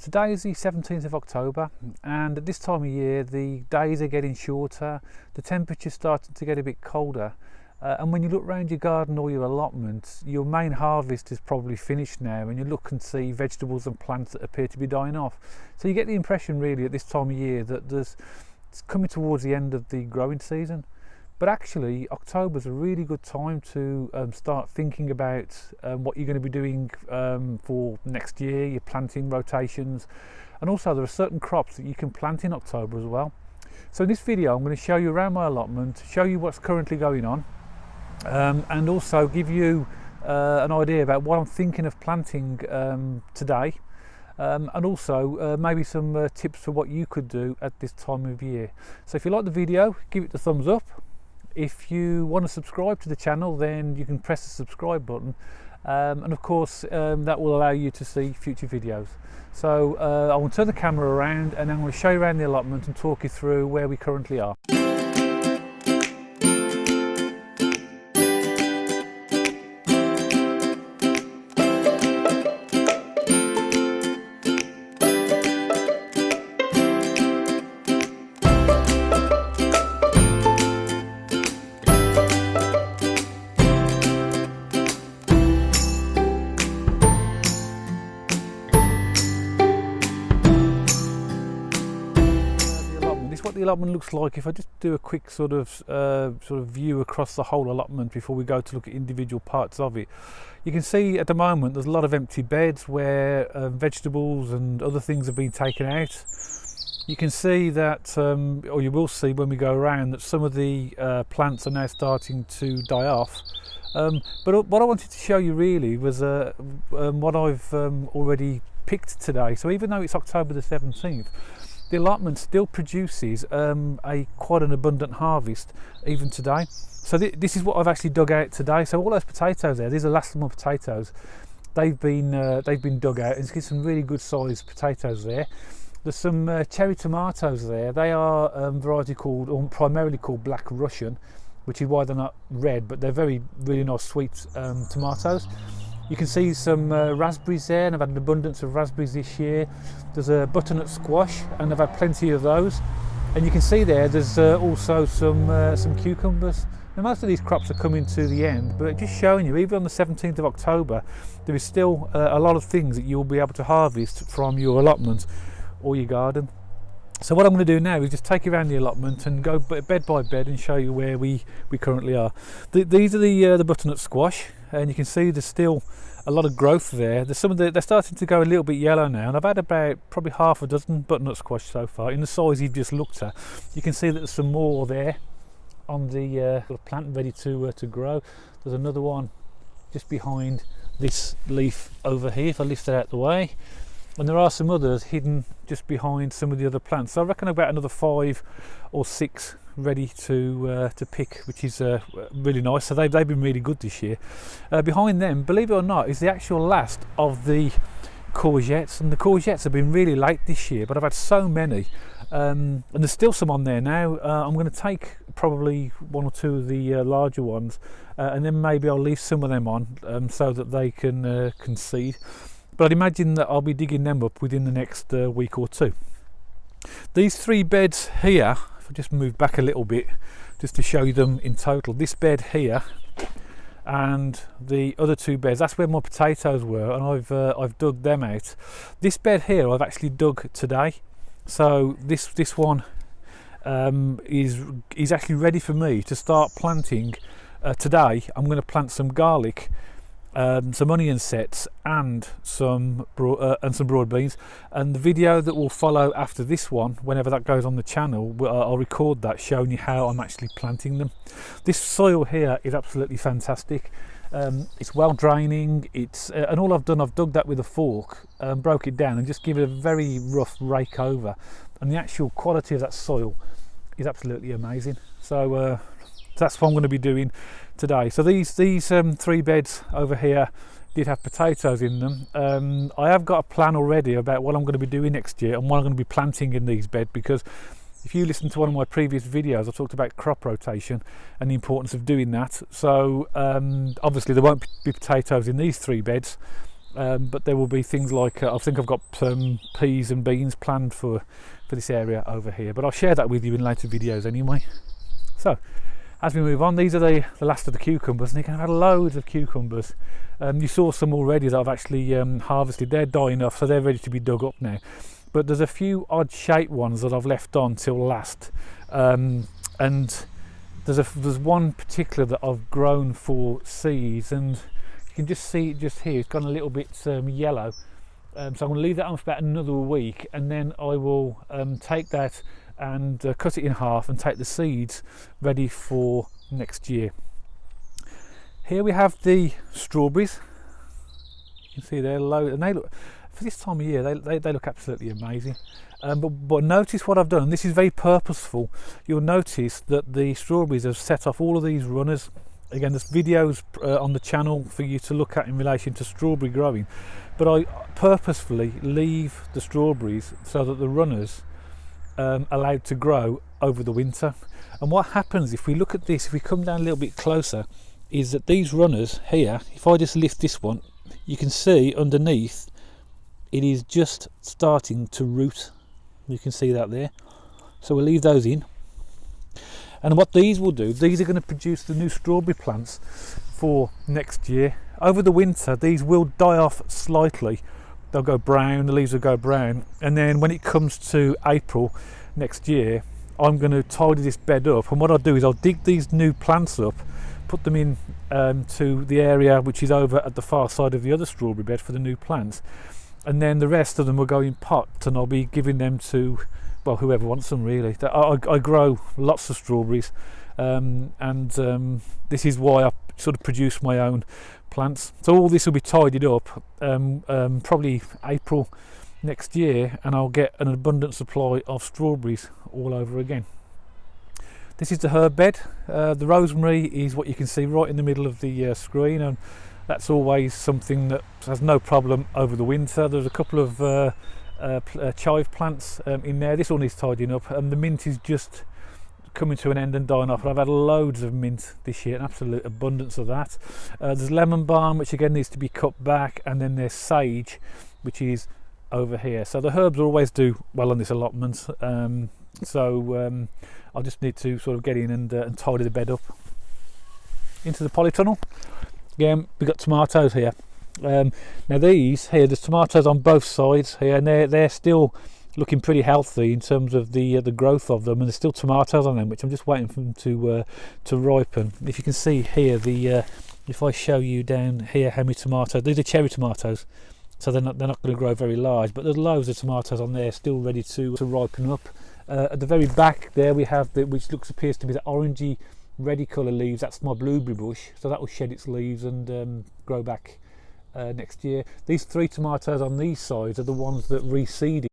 Today is the 17th of October, and at this time of year the days are getting shorter, the temperature's starting to get a bit colder, and when you look around your garden or your allotment, your main harvest is probably finished now, and you look and see vegetables and plants that appear to be dying off. So you get the impression really at this time of year that it's coming towards the end of the growing season. But actually October's a really good time to start thinking about what you're going to be doing for next year, your planting rotations, and also there are certain crops that you can plant in October as well. So in this video I'm going to show you around my allotment, show you what's currently going on, and also give you an idea about what I'm thinking of planting today, and also maybe some tips for what you could do at this time of year. So if you like the video, give it the thumbs up. If you want to subscribe to the channel, then you can press the subscribe button, and of course that will allow you to see future videos. So I will turn the camera around and I'm going to show you around the allotment and talk you through where we currently are. What the allotment looks like, if I just do a quick sort of view across the whole allotment before we go to look at individual parts of it. You can see at the moment there's a lot of empty beds where vegetables and other things have been taken out. You can see that, or you will see when we go around, that some of the plants are now starting to die off. But what I wanted to show you really was what I've already picked today. So even though it's October the 17th, the allotment still produces quite an abundant harvest even today. So this is what I've actually dug out today. So all those potatoes there, these are last summer potatoes. They've been dug out, and you can see some really good sized potatoes there. There's some cherry tomatoes there. They are variety called, or primarily called Black Russian, which is why they're not red, but they're really nice sweet tomatoes. You can see some raspberries there, and I've had an abundance of raspberries this year. There's a butternut squash, and I've had plenty of those. And you can see there's also some cucumbers. Now most of these crops are coming to the end, but just showing you, even on the 17th of October, there is still a lot of things that you'll be able to harvest from your allotment or your garden. So what I'm going to do now is just take you around the allotment and go bed by bed and show you where we currently are. These are the butternut squash, and you can see there's still a lot of growth there. They're starting to go a little bit yellow now, and I've had about probably half a dozen butternut squash so far in the size you've just looked at. You can see that there's some more there on the plant ready to grow. There's another one just behind this leaf over here, if I lift that out of the way. And there are some others hidden just behind some of the other plants. So I reckon about another 5 or 6 ready to pick, which is really nice. So they've been really good this year. Behind them, believe it or not, is the actual last of the courgettes, and the courgettes have been really late this year, but I've had so many, and there's still some on there now. I'm going to take probably 1 or 2 of the larger ones, and then maybe I'll leave some of them on so that they can seed. But I'd imagine that I'll be digging them up within the next week or 2. These 3 beds here, if I just move back a little bit just to show you them in total, this bed here and the other 2 beds, that's where my potatoes were, and I've dug them out. This bed here I've actually dug today, so this one is actually ready for me to start planting. Today I'm going to plant some garlic, some onion sets, and some broad beans. And the video that will follow after this one, whenever that goes on the channel, I'll record that showing you how I'm actually planting them. This soil here is absolutely fantastic. It's well draining. And all I've done, I've dug that with a fork, broke it down, and just give it a very rough rake over. And the actual quality of that soil is absolutely amazing. So that's what I'm going to be doing today. So these 3 beds over here did have potatoes in them. I have got a plan already about what I'm going to be doing next year and what I'm going to be planting in these beds, because if you listen to one of my previous videos, I talked about crop rotation and the importance of doing that. So obviously there won't be potatoes in these 3 beds, but there will be things like I think I've got peas and beans planned for this area over here, but I'll share that with you in later videos anyway. So as we move on, these are the last of the cucumbers, and you can have loads of cucumbers. You saw some already that I've actually harvested. They're dying off, so they're ready to be dug up now, but there's a few odd shaped ones that I've left on till last, and there's one particular that I've grown for seeds, and you can just see it just here, it's gone a little bit yellow, so I'm going to leave that on for about another week, and then I will take that and cut it in half and take the seeds ready for next year. Here we have the strawberries. You can see they're low, and they look, for this time of year, they look absolutely amazing. But notice what I've done, and this is very purposeful. You'll notice that the strawberries have set off all of these runners. Again, there's videos on the channel for you to look at in relation to strawberry growing, but I purposefully leave the strawberries so that the runners allowed to grow over the winter. And what happens if we look at this, if we come down a little bit closer, is that these runners here, if I just lift this one, you can see underneath it is just starting to root. You can see that there. So we'll leave those in, and what these will do, these are going to produce the new strawberry plants for next year. Over the winter these will die off slightly, they'll go brown, the leaves will go brown, and then when it comes to April next year, I'm going to tidy this bed up, and what I'll do is I'll dig these new plants up, put them in to the area which is over at the far side of the other strawberry bed for the new plants, and then the rest of them will go in pots, and I'll be giving them to, well, whoever wants them really. I grow lots of strawberries, and this is why I sort of produce my own plants. So all this will be tidied up probably April next year, and I'll get an abundant supply of strawberries all over again. This is the herb bed. The rosemary is what you can see right in the middle of the screen, and that's always something that has no problem over the winter. There's a couple of chive plants in there. This one needs tidying up, and the mint is just coming to an end and dying off. I've had loads of mint this year, an absolute abundance of that. There's lemon balm, which again needs to be cut back, and then there's sage, which is over here. So the herbs always do well on this allotment, so I'll just need to sort of get in and tidy the bed up. Into the polytunnel. Again, we've got tomatoes here. Now these here, there's tomatoes on both sides here, and they're still looking pretty healthy in terms of the growth of them, and there's still tomatoes on them, which I'm just waiting for them to ripen. If you can see here, if I show you down here how many tomatoes, these are cherry tomatoes, so they're not going to grow very large, but there's loads of tomatoes on there still ready to ripen up. At the very back there we have which appears to be the orangey reddy colour leaves. That's my blueberry bush, so that will shed its leaves and grow back next year. These three tomatoes on these sides are the ones that reseeded